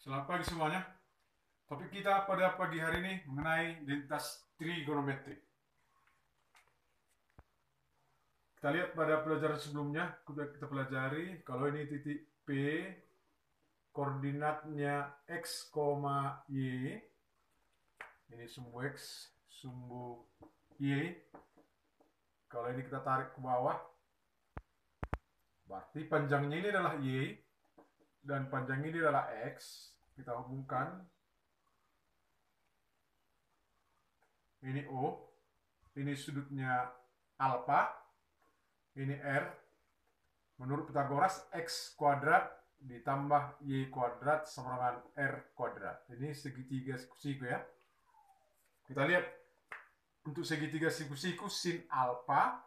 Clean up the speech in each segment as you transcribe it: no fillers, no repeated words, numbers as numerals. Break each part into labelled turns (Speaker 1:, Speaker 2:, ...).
Speaker 1: Selamat pagi semuanya. Topik kita pada pagi hari ini mengenai identitas trigonometri. Kita lihat pada pelajaran sebelumnya, sudah kita pelajari kalau ini titik P, koordinatnya X, Y, ini sumbu X, sumbu Y. Kalau ini kita tarik ke bawah, berarti panjangnya ini adalah Y, dan panjang ini adalah X. Kita hubungkan, ini O, ini sudutnya alfa, ini R. Menurut Pitagoras, X kuadrat ditambah Y kuadrat sama dengan R kuadrat. Ini segitiga siku-siku ya. Kita lihat untuk segitiga siku-siku sin alfa,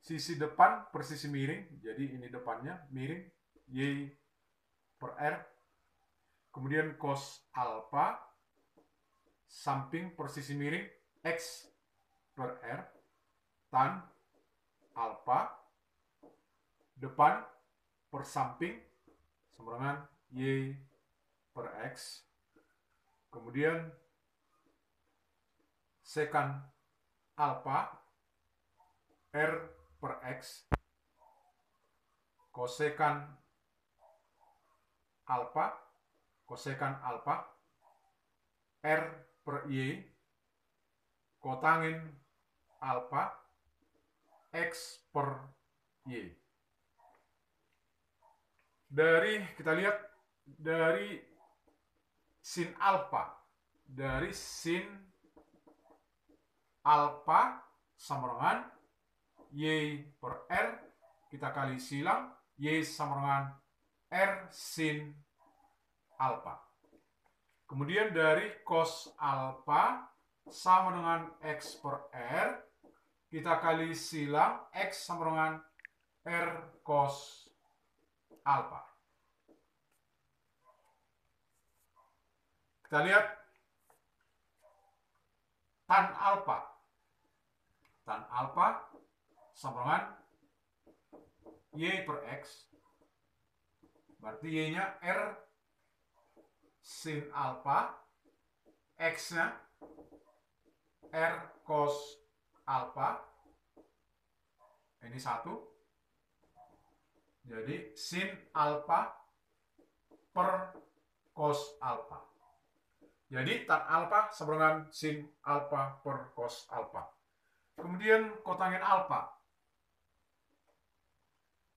Speaker 1: sisi depan per sisi miring, jadi ini depannya miring, Y per R. Kemudian cos alfa, samping per sisi miring, X per R, tan alfa, depan per samping sama dengan Y per X. Kemudian sekan alfa R per X, kosekan alfa R per Y, kotangin alfa X per Y. Kita lihat dari sin alfa, sama dengan Y per R, kita kali silang, Y sama dengan R sin alfa. Kemudian dari cos alfa sama dengan X per R, kita kali silang, X sama dengan R cos alfa. Kita lihat tan alfa. Tan alfa sama dengan Y per X. Berarti Y-nya R sin alfa, X-nya R cos alfa. Ini 1. Jadi sin alfa per cos alfa. Jadi tan alfa sama dengan sin alfa per cos alfa. Kemudian kotangin alfa.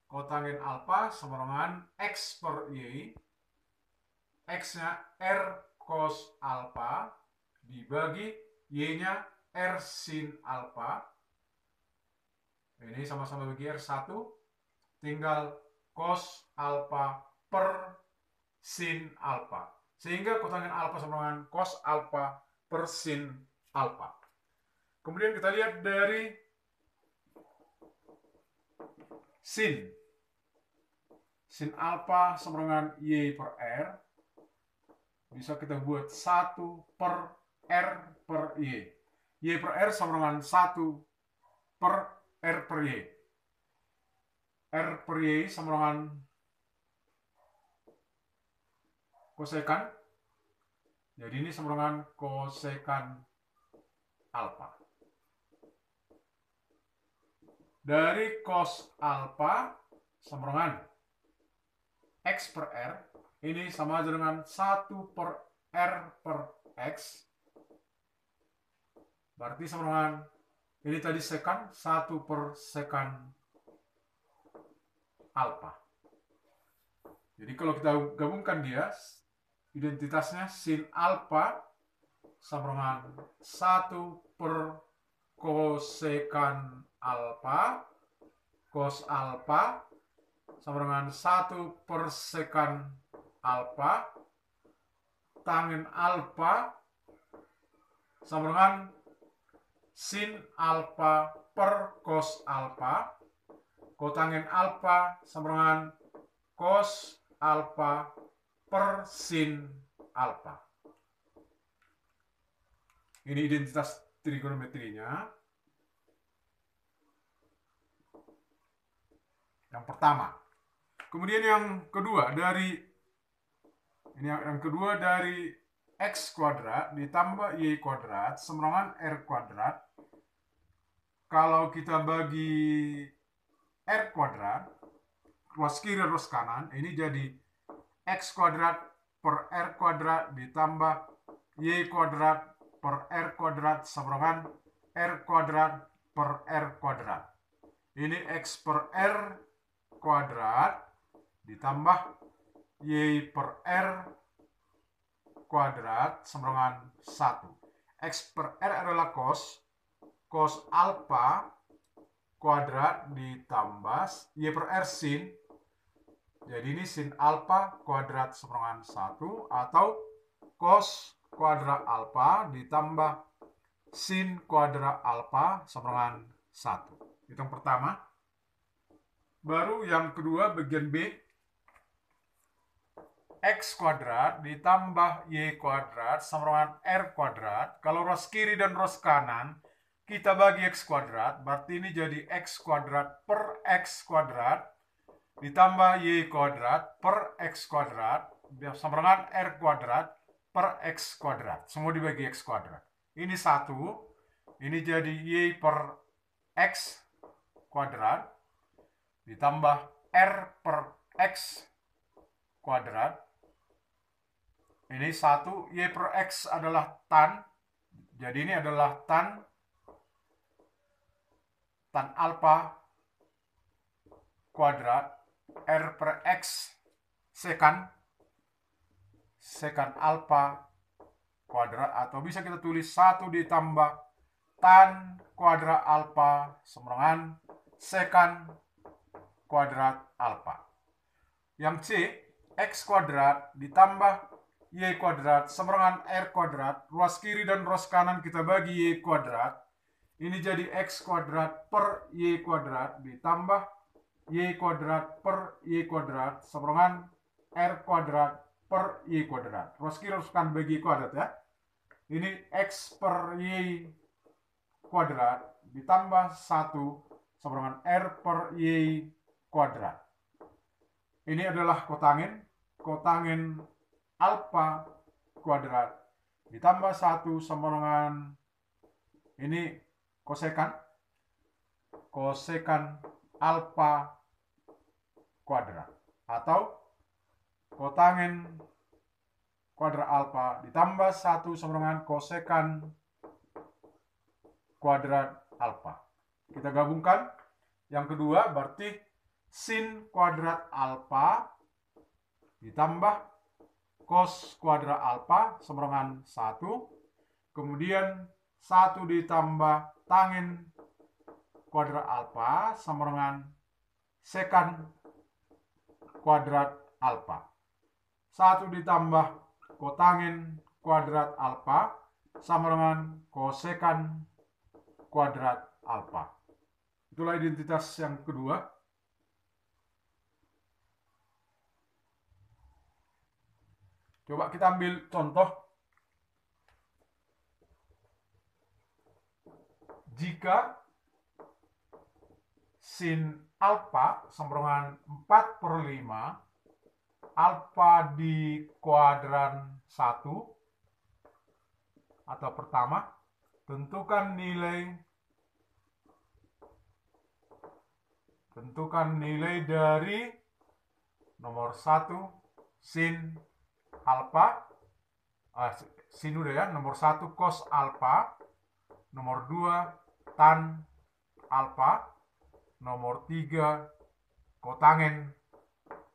Speaker 1: Kotangin alfa sama dengan X per Y. X-nya R cos alfa dibagi Y-nya R sin alfa. Ini sama-sama bagi R1. Tinggal cos alfa per sin alfa. Sehingga kotangin alfa sama dengan cos alfa per sin alfa. Kemudian kita lihat dari sin. Sin alfa sama dengan Y per R. Bisa kita buat 1 per R per Y. Y per R sama dengan 1 per R per Y. R per Y sama dengan kosekan. Jadi ini sama dengan kosekan alfa. Dari cos alfa sama dengan X per R. Ini sama aja dengan 1 per R per X. Berarti sama dengan ini tadi sekan, 1 per sekan alfa. Jadi kalau kita gabungkan dia, identitasnya sin alfa sama dengan 1 per kosekan alfa, cos alfa sama dengan 1 per sekan alfa, tangin alfa sama dengan sin alfa per cos alfa, kotangin alfa sama dengan cos alfa per sin alfa. Ini identitas trigonometrinya. Yang pertama. Kemudian yang kedua, dari Ini yang kedua dari X kuadrat ditambah Y kuadrat sama dengan R kuadrat. Kalau kita bagi R kuadrat, ruas kiri ruas kanan, ini jadi X kuadrat per R kuadrat ditambah Y kuadrat per R kuadrat sama dengan R kuadrat per R kuadrat. Ini X per R kuadrat ditambah Y per R kuadrat sama dengan 1. X per R adalah cos alfa kuadrat ditambah Y per R sin. Jadi ini sin alfa kuadrat sama dengan 1 atau cos kuadrat alfa ditambah sin kuadrat alfa sama dengan 1. Itu yang pertama. Baru yang kedua bagian B. X kuadrat ditambah Y kuadrat sama dengan R kuadrat. Kalau ruas kiri dan ruas kanan kita bagi X kuadrat, berarti ini jadi X kuadrat per X kuadrat ditambah Y kuadrat per X kuadrat sama dengan R kuadrat per X kuadrat. Semua dibagi X kuadrat. Ini 1. Ini jadi Y per X kuadrat ditambah R per X kuadrat. Ini 1. Y per X adalah tan. Jadi ini adalah tan alfa kuadrat R per X sekan alfa kuadrat, atau bisa kita tulis 1 ditambah tan kuadrat alfa sama dengan sekan kuadrat alfa. Yang C, X kuadrat ditambah Y kuadrat sama dengan R kuadrat. Ruas kiri dan ruas kanan kita bagi Y kuadrat. Ini jadi X kuadrat per Y kuadrat ditambah Y kuadrat per Y kuadrat sama dengan R kuadrat per Y kuadrat. Ruas kiri ruas kanan bagi Y kuadrat ya. Ini X per Y kuadrat ditambah 1 sama dengan R per Y kuadrat. Ini adalah kotangin alfa kuadrat ditambah 1 sama dengan ini kosekan alfa kuadrat, atau kotangin kuadrat alfa ditambah 1 sama dengan kosekan kuadrat alfa. Kita gabungkan yang kedua, berarti sin kuadrat alfa ditambah cos kuadrat alfa sama dengan 1. Kemudian 1 ditambah tangin kuadrat alfa sama dengan sekan kuadrat alfa. 1 ditambah kotangin kuadrat alfa sama dengan kosekan kuadrat alfa. Itulah identitas yang kedua. Coba kita ambil contoh. Jika sin alfa sama dengan 4/5 alfa di kuadran 1, atau pertama, tentukan nilai dari nomor 1 sin alfa, sin udah ya, nomor 1 cos alfa, nomor 2 tan alfa, nomor 3 kotangin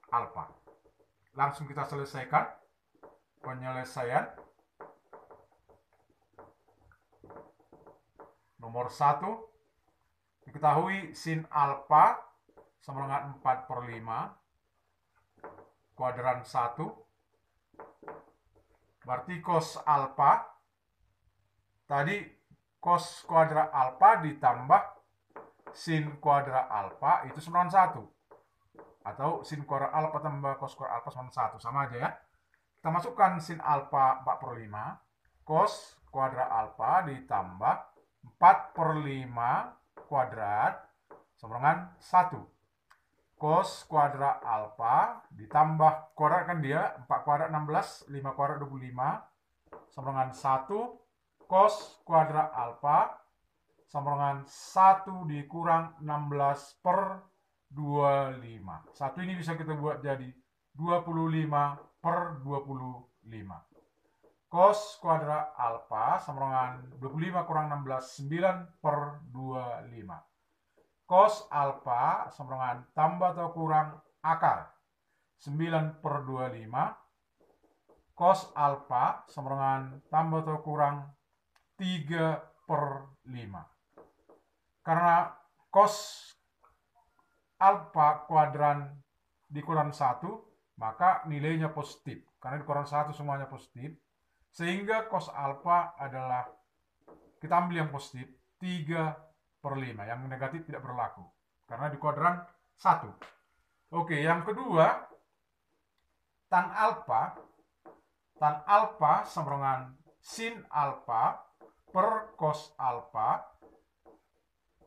Speaker 1: alfa. Langsung kita selesaikan penyelesaian. Nomor 1, diketahui sin alfa sama dengan 4/5 kuadran 1. Berarti cos alfa, tadi cos kuadrat alfa ditambah sin kuadrat alfa itu sama dengan 1. Atau sin kuadrat alfa tambah cos kuadrat alfa sama dengan 1. Sama aja ya. Kita masukkan sin alfa 4/5. Cos kuadrat alfa ditambah 4/5 kuadrat sama dengan 1. cos kuadrat alfa ditambah kuadrat kan dia 4 kuadrat 16, 5 kuadrat 25 sama dengan 1 cos kuadrat alfa sama dengan 1 dikurang 16 per 25. 1 ini bisa kita buat jadi 25 per 25. Cos kuadrat alfa sama dengan 25 kurang 16, 9 per 25. Cos alfa sama dengan tambah atau kurang akar 9 per 25. Cos alfa sama dengan tambah atau kurang 3 per 5. Karena cos alfa kuadran dikurang 1, maka nilainya positif. Karena dikurang 1 semuanya positif. Sehingga cos alfa adalah, kita ambil yang positif, 3 per 5. Yang negatif tidak berlaku. Karena di kuadran 1. Oke, yang kedua, tan alfa sama dengan sin alfa per cos alfa.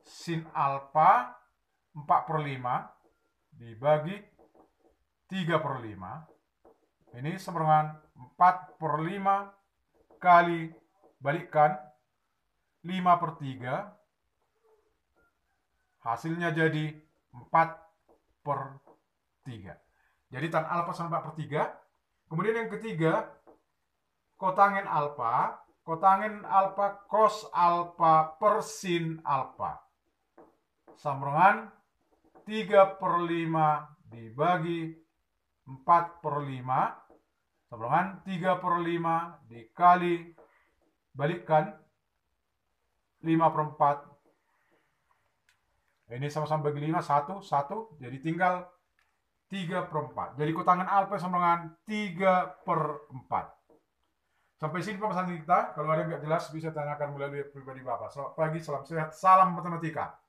Speaker 1: Sin alfa 4 per 5 dibagi 3 per 5. Ini sama dengan 4 per 5 kali balikkan 5 per 3. Hasilnya jadi 4 per 3. Jadi tan alfa sama 4 per 3. Kemudian yang ketiga, kotangin alfa cos alfa per sin alfa. Sama dengan 3 per 5 dibagi 4 per 5. Sama dengan 3 per 5 dikali balikkan 5 per 4. Ini sama-sama bagi 5, 1, 1. Jadi tinggal 3 per 4. Jadi kutangan alfa sama dengan 3 per 4. Sampai sini pembahasan kita. Kalau ada yang nggak jelas bisa tanyakan melalui pribadi Bapak. Selamat pagi, salam sehat, salam matematika.